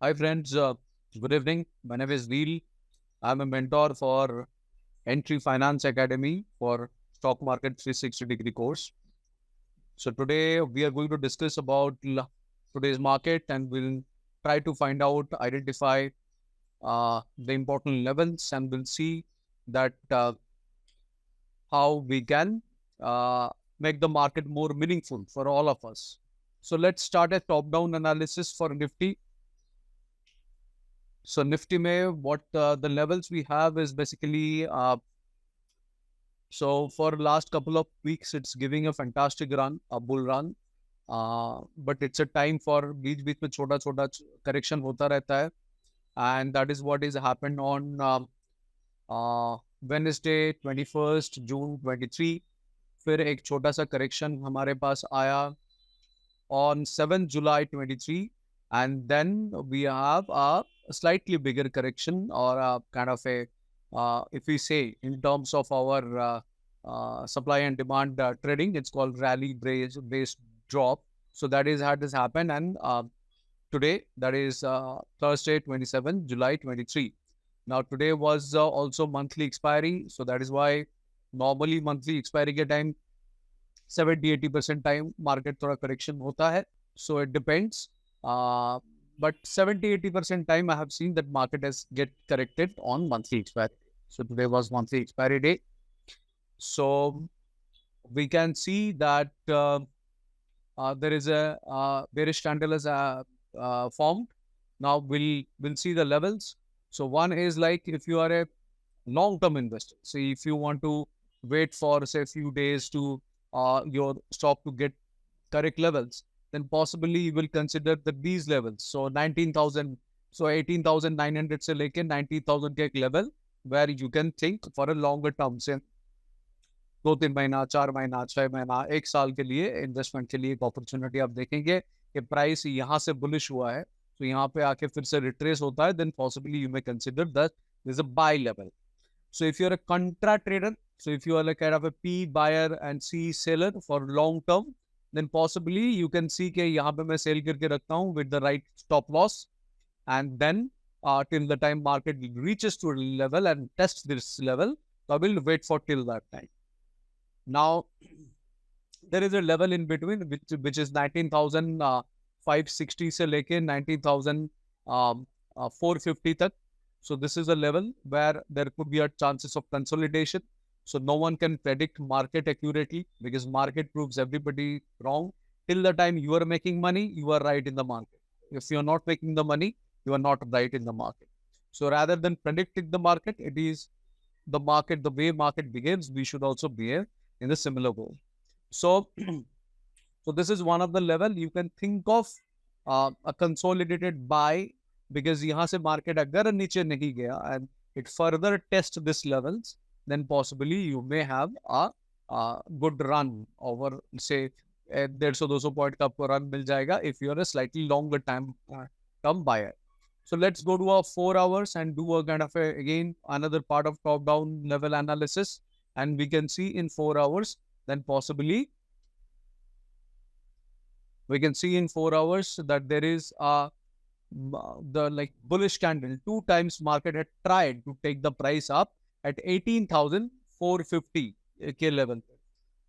Hi friends, good evening. My name is Neil. I'm a mentor for Entri Finacademy for Stock Market 360-degree course. So today we are going to discuss about today's market, and we'll try to find out, identify the important levels, and we'll see that how we can uh, make the market more meaningful for all of us. So let's start a top-down analysis for Nifty. So Nifty mein, what the levels we have is basically, so for last couple of weeks, it's giving a fantastic run, a bull run. But it's a time for बीच-बीच में छोटा-छोटा correction होता रहता है. And that is what is happened on Wednesday 21st June 23. फिर एक छोटा सा correction हमारे पास आया on 7th July 23, and then we have a slightly bigger correction, or a kind of a, if we say in terms of our supply and demand trading, it's called rally based drop. So that is how this happened, and today, that is Thursday 27th July 23. Now today was also monthly expiry, so that is why normally monthly expiry के time 70-80% time market थोड़ा correction होता है. So it depends. But 70-80% time I have seen that market has get corrected on monthly expiry. So today was monthly expiry day. So we can see that there is a bearish candle is formed. Now we'll see the levels. So one is like if you are a long-term investor. So if you want to wait for say a few days to your stock to get correct levels, then possibly you will consider that these levels. So 19,000, so 18,900 से लेके 19,000 के एक level where you can think for a longer term, say 2-3 महीना, 4 महीना, 6 महीना, 1 साल के लिए इन्वेस्टमेंट के लिए एक अपॉर्चुनिटी आप देखेंगे कि प्राइस यहाँ से बुलिश हुआ है, तो यहाँ पे आके फिर से रिट्रेस होता है, then possibly you may consider that there's a buy level. So if you're a contra trader, so if you are like kind of a P buyer and C seller for long term, then possibly you can see कि यहाँ पे मैं sell करके रखता हूँ with the right stop loss, and then till the time market reaches to a level and tests this level, so I will wait for till that time. Now there is a level in between which is 19,560 से लेके 19,450 तक. So this is a level where there could be a chances of consolidation. So no one can predict market accurately because market proves everybody wrong. Till the time you are making money, you are right in the market. If you are not making the money, you are not right in the market. So rather than predicting the market, it is the market, the way market behaves, we should also behave in a similar way. So, so this is one of the level you can think of a consolidated buy, because यहाँ से market अगर नीचे नहीं गया and it further test this levels, then possibly you may have a good run over, say 150-200 point का आपको run मिल जाएगा if you are a slightly longer time term buyer. So let's go to our 4 hours and do a kind of again another part of top down level analysis, and we can see in 4 hours, then possibly we can see in 4 hours that there is the like bullish candle. 2 times market had tried to take the price up at 18,450 K level.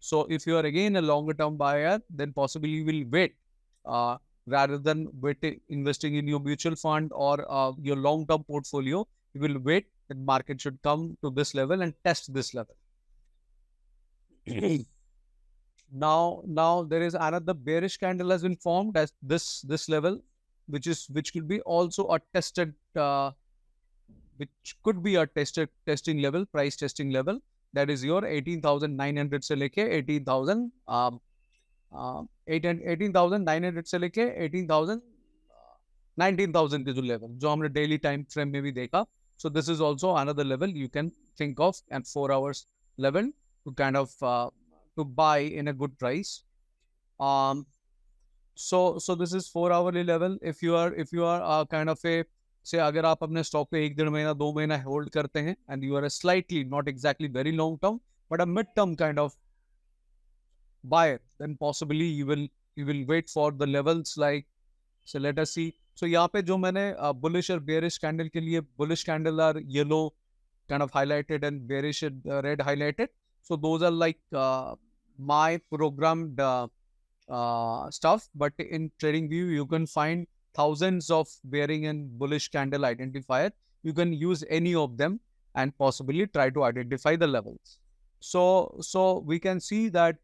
So if you are again a longer term buyer, then possibly you will wait rather than investing in your mutual fund or your long term portfolio. You will wait that market should come to this level and test this level. Now there is another bearish candle has been formed as this level, which could be also a tested which could be a testing level, price testing level. That is your 18,900 से लेके 18,900 से लेके 19,000 के जो level जो हमने daily time frame में भी देखा. So this is also another level you can think of, and 4 hours level to kind of to buy in a good price. So this is 4 hourly level. If you are kind of a, say अगर आप अपने stock पे 1-1.5 महीना 2 महीना hold करते हैं and you are a slightly not exactly very long term but a mid term kind of buyer, then possibly you will wait for the levels like, so let us see So यहाँ पे जो मैंने bullish और bearish candle के लिए, bullish candle are yellow kind of highlighted and bearish red highlighted. So those are like my programmed stuff. But in TradingView, you can find thousands of bearing and bullish candle identifier. You can use any of them and possibly try to identify the levels. So we can see that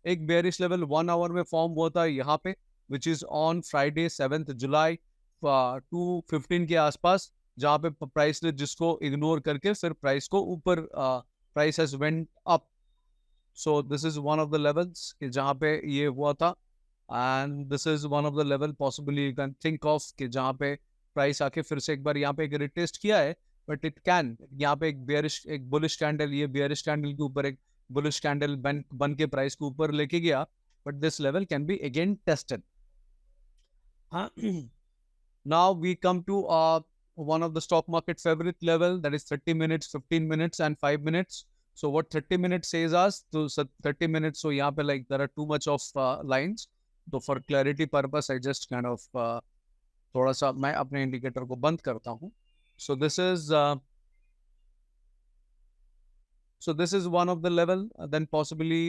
एक bearish level 1 hour में form हुआ था यहाँ पे, which is on Friday 7th July 2:15 के आसपास, जहाँ पे प्राइस ने जिसको इग्नोर करके फिर प्राइस को ऊपर price has went up. So this is one of the levels कि जहाँ पे ये हुआ था, and this is one of the level possibly you can think of कि जहाँ पे प्राइस आके फिर से एक बार यहाँ पे एक रिटेस्ट किया है. बट इट कैन यहाँ पे एक बेयरिश एक बुलिश कैंडल, ये बेयरिश कैंडल के ऊपर एक बुलिश कैंडल बन के प्राइस को ऊपर लेके गया. But this level can be again tested. Now we come to one of the stock market favorite level, that is 30 minutes, 15 minutes and 5 minutes. So what 30 minutes says us, so 30 minutes, so यहाँ पे like there are too much of lines. So for clarity purpose, I just kind of थोड़ा सा मैं अपने indicator को बंद करता हूँ. So this is one of the level. Then possibly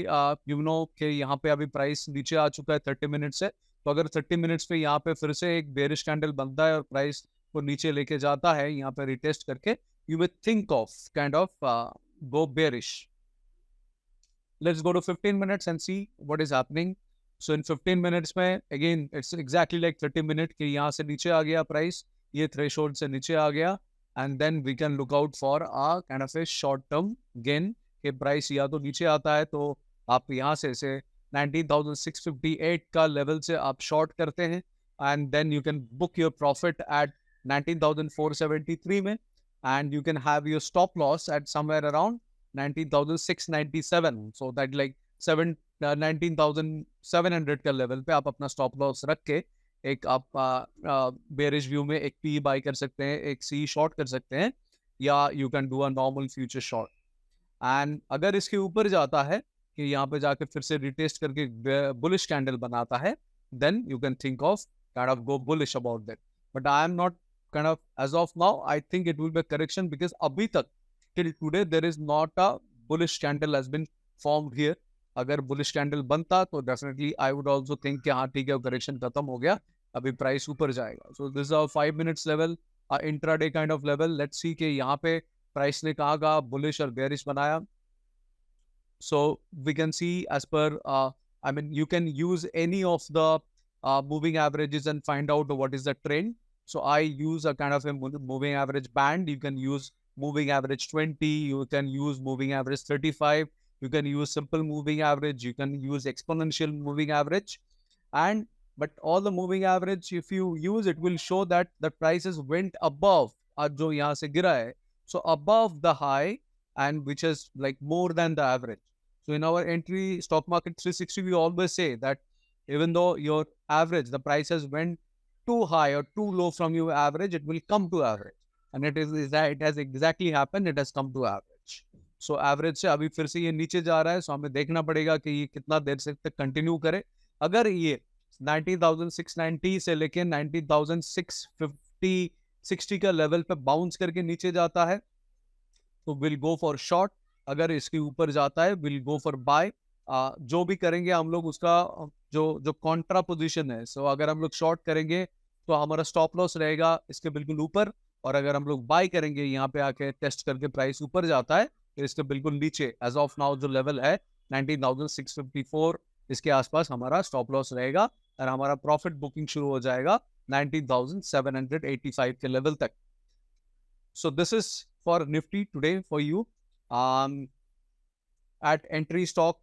you know कि यहाँ पे अभी price नीचे आ चुका है 30 minutes से. तो अगर 30 मिनट्स पे यहाँ पे फिर से एक बेरिश कैंडल बनता है और प्राइस को नीचे लेके जाता है यहाँ पे रिटेस्ट करके, you will think of kind of go bearish. Let's go to 15 minutes and see what is happening. So in 15 minutes में again it's exactly like 30 minute कि यहाँ से नीचे आ गया प्राइस, ये थ्रेशोल्ड से नीचे आ गया, and then we can look out for a kind of a short term gain कि प्राइस या तो नीचे आता है तो आप यहाँ से 19,658 का लेवल से आप शॉर्ट करते हैं, and then you can book your profit at 19,473 में, and you can have your stop loss at somewhere around 19,697. So that like 19,700 का लेवल पे आप अपना स्टॉप लॉस रख के एक आप बेरिश व्यू में एक पी बाई कर सकते हैं, एक सी शॉर्ट कर सकते हैं, या you can do a normal future short. And अगर इसके ऊपर जाता है कि यहाँ पे जाके फिर से रिटेस्ट करके बुलिश कैंडल बनाता है, then you can think of kind of go bullish about that. But I am not kind of, as of now, I think it will be a correction because abhi tak till today there is not a bullish candle has been formed here. अगर bullish candle बनता तो definitely I would also think कि हाँ ठीक है correction खत्म हो गया, अभी price ऊपर जाएगा. So this is our 5 minutes level, intraday kind of level. Let's see कि यहाँ पे price ने कहाँ का bullish और bearish बनाया. So we can see as per, I mean, you can use any of the moving averages and find out what is the trend. So I use a kind of a moving average band. You can use moving average 20. You can use moving average 35. You can use simple moving average. You can use exponential moving average. But all the moving average, if you use it, will show that the prices went above जो यहाँ से गिरा है. So above the high, and which is like more than the average. So in our entry stock market 360, we always say that even though your average, the prices went too high or too low from your average, it will come to average. And it has exactly happened. It has come to average. So average से अभी फिर से ये नीचे जा रहा है. So हमें देखना पड़ेगा कि ये कितना देर से तक कंटिन्यू करे. अगर ये 19,690 से लेके 19,650 60 का लेवल पे बाउंस करके नीचे जाता है तो विल गो फॉर शॉर्ट. अगर इसके ऊपर जाता है विल गो फॉर बाय. जो भी करेंगे हम लोग उसका जो कॉन्ट्रा पोजीशन है. सो अगर हम लोग शॉर्ट करेंगे तो हमारा स्टॉप लॉस रहेगा इसके बिल्कुल ऊपर, और अगर हम लोग बाय करेंगे यहाँ पे आके टेस्ट करके प्राइस ऊपर जाता है तो इसके बिल्कुल नीचे एज ऑफ नाउ जो लेवल है 19,654 इसके आसपास हमारा स्टॉप लॉस रहेगा, और हमारा प्रॉफिट बुकिंग शुरू हो जाएगा 19,785 के लेवल तक. So this is for Nifty today for you. At Entry Stock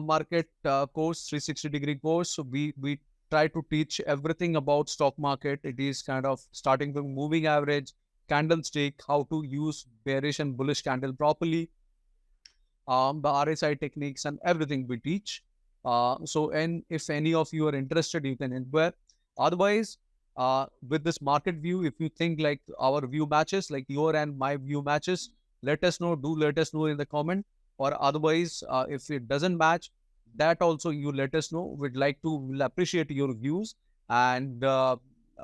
Market course, 360-degree course, so we try to teach everything about stock market. It is kind of starting from moving average, candlestick, how to use bearish and bullish candle properly, the RSI techniques and everything we teach. And if any of you are interested, you can inquire. Otherwise, with this market view, if you think like our view matches, like your and my view matches, let us know. Do let us know in the comment. Or otherwise, if it doesn't match, that also you let us know. We'll appreciate your views. And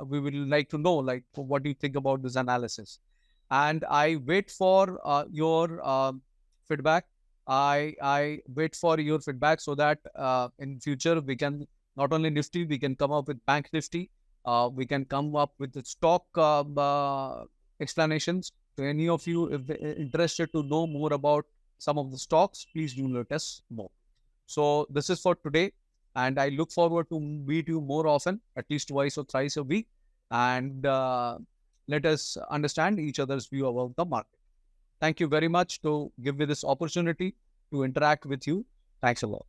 we will like to know, like, what do you think about this analysis? And I wait for your feedback. I wait for your feedback so that in future we can not only Nifty, we can come up with Bank Nifty. We can come up with the stock explanations. To any of you, if interested to know more about some of the stocks, please do let us know. So this is for today, and I look forward to meet you more often, at least twice or thrice a week, and let us understand each other's view about the market. Thank you very much to give me this opportunity to interact with you. Thanks a lot.